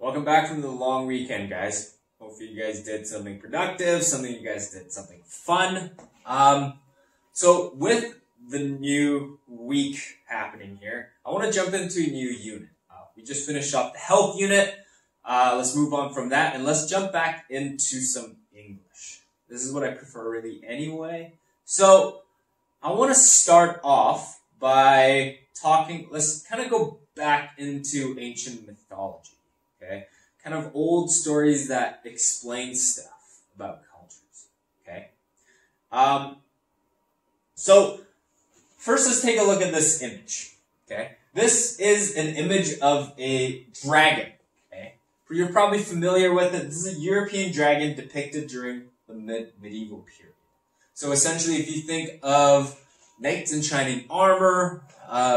Welcome back from the long weekend, guys. Hopefully you guys did something productive, you guys did something fun. So with the new week happening here, I want to jump into a new unit. We just finished up the health unit. Let's move on from that and let's jump back into some English. This is what I prefer really anyway. So I want to start off by let's kind of go back into ancient mythology. Okay, kind of old stories that explain stuff about cultures. Okay, so first let's take a look at this image. Okay, this is an image of a dragon. Okay, you're probably familiar with it. This is a European dragon depicted during the medieval period. So essentially, if you think of knights in shining armor,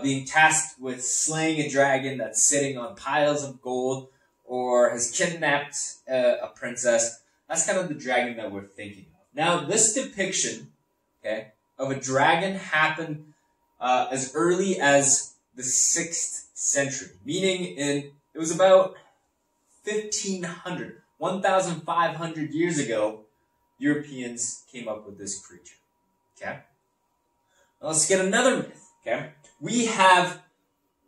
being tasked with slaying a dragon that's sitting on piles of gold, or has kidnapped a princess, that's kind of the dragon that we're thinking of. Now, this depiction, okay, of a dragon happened as early as the 6th century, meaning it was about 1,500 years ago, Europeans came up with this creature. Okay? Now let's get another myth. Okay? We have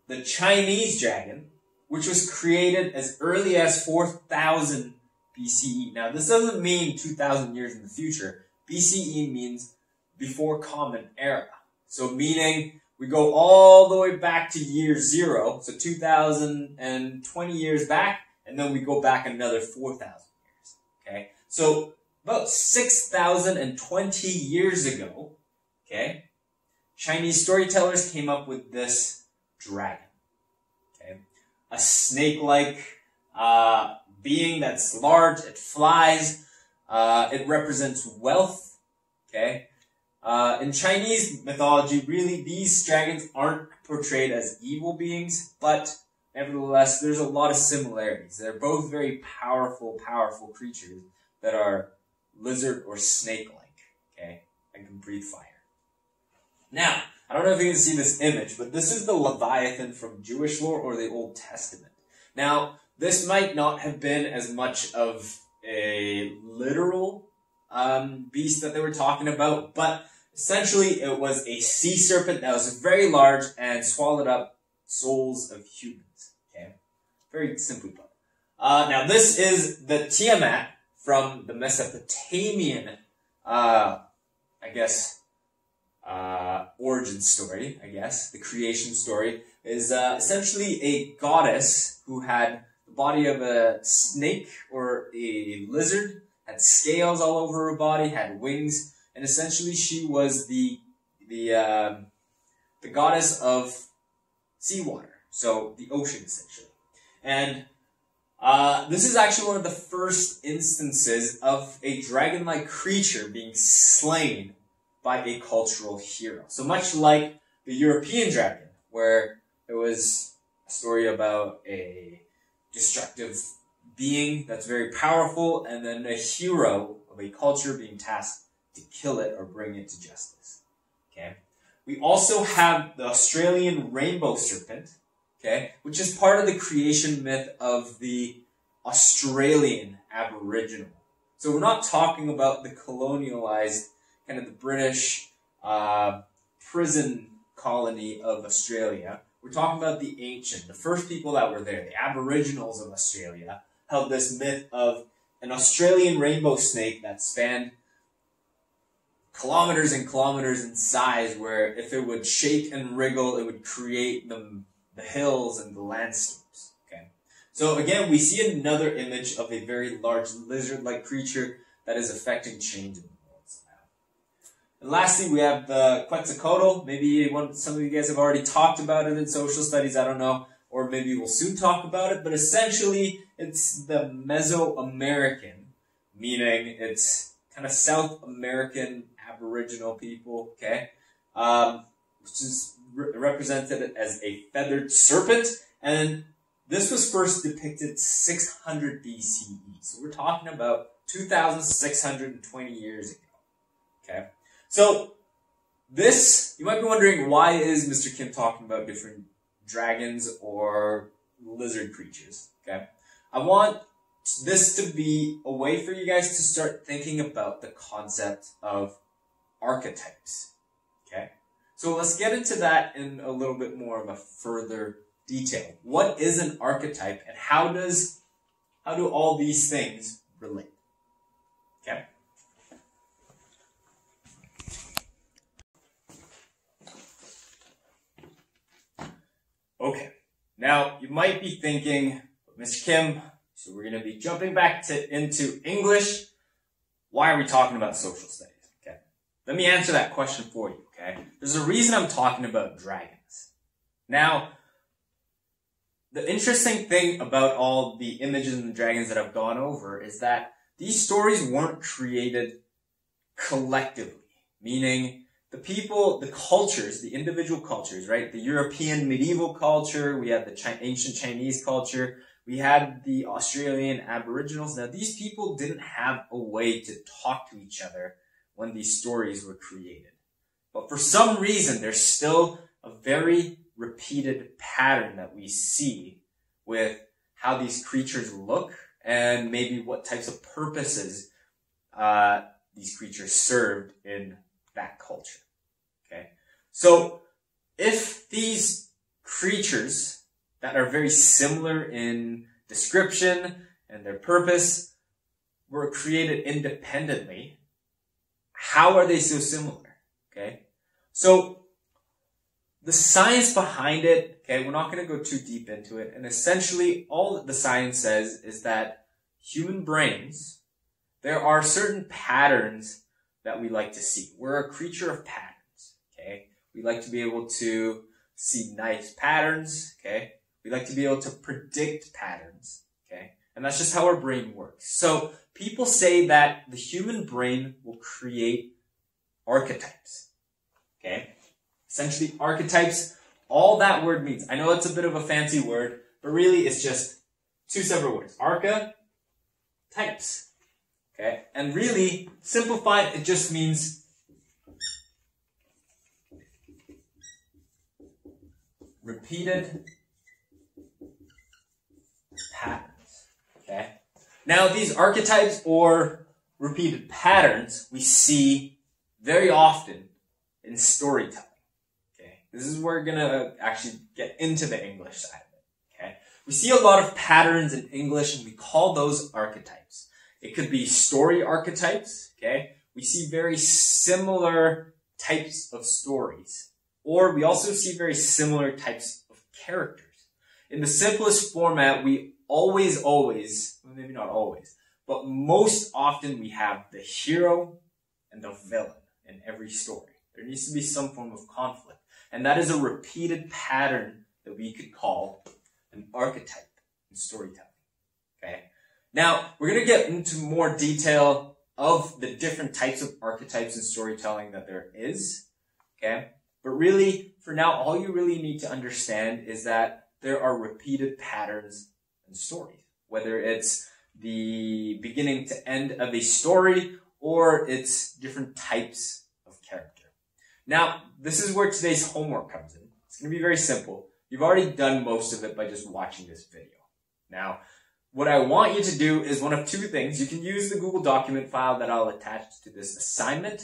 the Chinese dragon, which was created as early as 4,000 BCE. Now, this doesn't mean 2,000 years in the future. BCE means before Common Era. So meaning we go all the way back to year 0, so 2,020 years back, and then we go back another 4,000 years. Okay? So about 6,020 years ago, okay, Chinese storytellers came up with this dragon. Okay? A snake-like being that's large, it flies, it represents wealth. Okay? In Chinese mythology, really, these dragons aren't portrayed as evil beings, but nevertheless, there's a lot of similarities. They're both very powerful creatures that are lizard or snake-like, okay, and can breathe fire. Now, I don't know if you can see this image, but this is the Leviathan from Jewish lore or the Old Testament. Now, this might not have been as much of a literal beast that they were talking about, but essentially it was a sea serpent that was very large and swallowed up souls of humans. Okay, very simply put. Now, this is the Tiamat from the Mesopotamian, origin story, the creation story, is essentially a goddess who had the body of a snake or a lizard, had scales all over her body, had wings, and essentially she was the goddess of seawater, so the ocean essentially. And this is actually one of the first instances of a dragon-like creature being slain by a cultural hero. So much like the European dragon, where it was a story about a destructive being that's very powerful, and then a hero of a culture being tasked to kill it or bring it to justice. Okay. We also have the Australian rainbow serpent, okay, which is part of the creation myth of the Australian Aboriginal. So we're not talking about the colonialized, kind of the British prison colony of Australia. We're talking about the ancient, the first people that were there, the Aboriginals of Australia, held this myth of an Australian rainbow snake that spanned kilometers and kilometers in size, where if it would shake and wriggle, it would create the hills and the landscapes. Okay, so again, we see another image of a very large lizard-like creature that is affecting change in the world somehow. And lastly, we have the Quetzalcoatl. Maybe some of you guys have already talked about it in social studies, I don't know, or maybe we'll soon talk about it, but essentially it's the Mesoamerican, meaning it's kind of South American Aboriginal people, okay, which is represented as a feathered serpent, and this was first depicted 600 BCE, so we're talking about 2,620 years ago, okay. So this, you might be wondering, why is Mr. Kim talking about different dragons or lizard creatures, okay? I want this to be a way for you guys to start thinking about the concept of archetypes. Okay? So let's get into that in a little bit more of a further detail. What is an archetype and how do all these things relate? Okay? Okay. Now, you might be thinking, Mr. Kim, so we're going to be jumping back into English. Why are we talking about social studies? Okay. Let me answer that question for you, okay? There's a reason I'm talking about dragons. Now, the interesting thing about all the images and the dragons that I've gone over is that these stories weren't created collectively, meaning the people, the cultures, the individual cultures, right? The European medieval culture, we had the ancient Chinese culture, we had the Australian Aboriginals. Now, these people didn't have a way to talk to each other when these stories were created. But for some reason, there's still a very repeated pattern that we see with how these creatures look and maybe what types of purposes these creatures served in that culture. Okay? So, if these creatures that are very similar in description and their purpose were created independently, how are they so similar? Okay? So, the science behind it, okay, we're not going to go too deep into it, and essentially all that the science says is that human brains, there are certain patterns that we like to see. We're a creature of patterns, okay? We like to be able to see nice patterns, okay? We like to be able to predict patterns, okay? And that's just how our brain works. So people say that the human brain will create archetypes, okay? Essentially, archetypes, all that word means. I know it's a bit of a fancy word, but really it's just two separate words. Archetypes. Okay? And really, simplified, it just means repeated patterns. Okay? Now, these archetypes or repeated patterns we see very often in storytelling. Okay? This is where we're going to actually get into the English side of it. Okay? We see a lot of patterns in English and we call those archetypes. It could be story archetypes, okay? We see very similar types of stories. Or we also see very similar types of characters. In the simplest format, we always, maybe not always, but most often we have the hero and the villain in every story. There needs to be some form of conflict. And that is a repeated pattern that we could call an archetype in storytelling, okay? Now, we're going to get into more detail of the different types of archetypes in storytelling that there is, okay? But really, for now, all you really need to understand is that there are repeated patterns in stories, whether it's the beginning to end of a story or it's different types of character. Now, this is where today's homework comes in. It's going to be very simple. You've already done most of it by just watching this video. Now, what I want you to do is one of two things. You can use the Google document file that I'll attach to this assignment,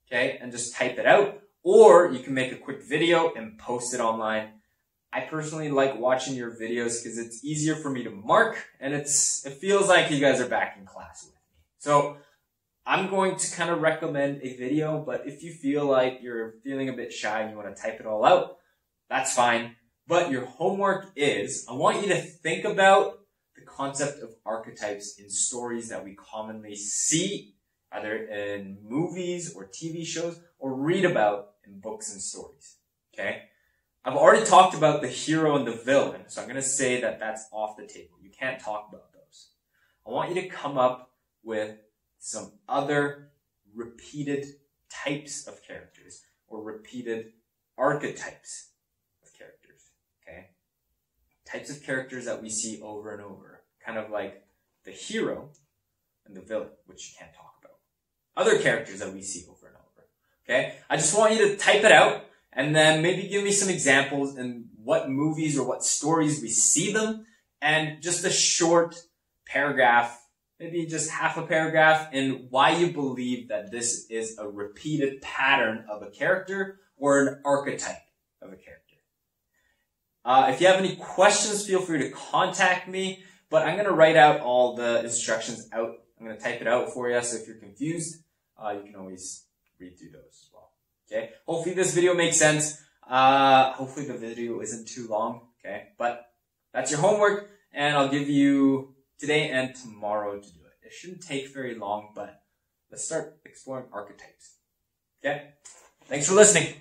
okay, and just type it out. Or you can make a quick video and post it online. I personally like watching your videos because it's easier for me to mark and it feels like you guys are back in class with me. So I'm going to kind of recommend a video, but if you feel like you're feeling a bit shy and you want to type it all out, that's fine. But your homework is, I want you to think about the concept of archetypes in stories that we commonly see, either in movies or TV shows, or read about in books and stories, okay? I've already talked about the hero and the villain, so I'm going to say that that's off the table. You can't talk about those. I want you to come up with some other repeated types of characters or repeated archetypes of characters, okay? Types of characters that we see over and over, kind of like the hero and the villain, which you can't talk about. Other characters that we see over and over, okay? I just want you to type it out and then maybe give me some examples in what movies or what stories we see them and just a short paragraph, maybe just half a paragraph, in why you believe that this is a repeated pattern of a character or an archetype of a character. If you have any questions, feel free to contact me, but I'm going to write out all the instructions out. I'm going to type it out for you, so if you're confused, you can always read through those as well. Okay? Hopefully this video makes sense. Hopefully the video isn't too long. Okay? But that's your homework, and I'll give you today and tomorrow to do it. It shouldn't take very long, but let's start exploring archetypes. Okay? Thanks for listening.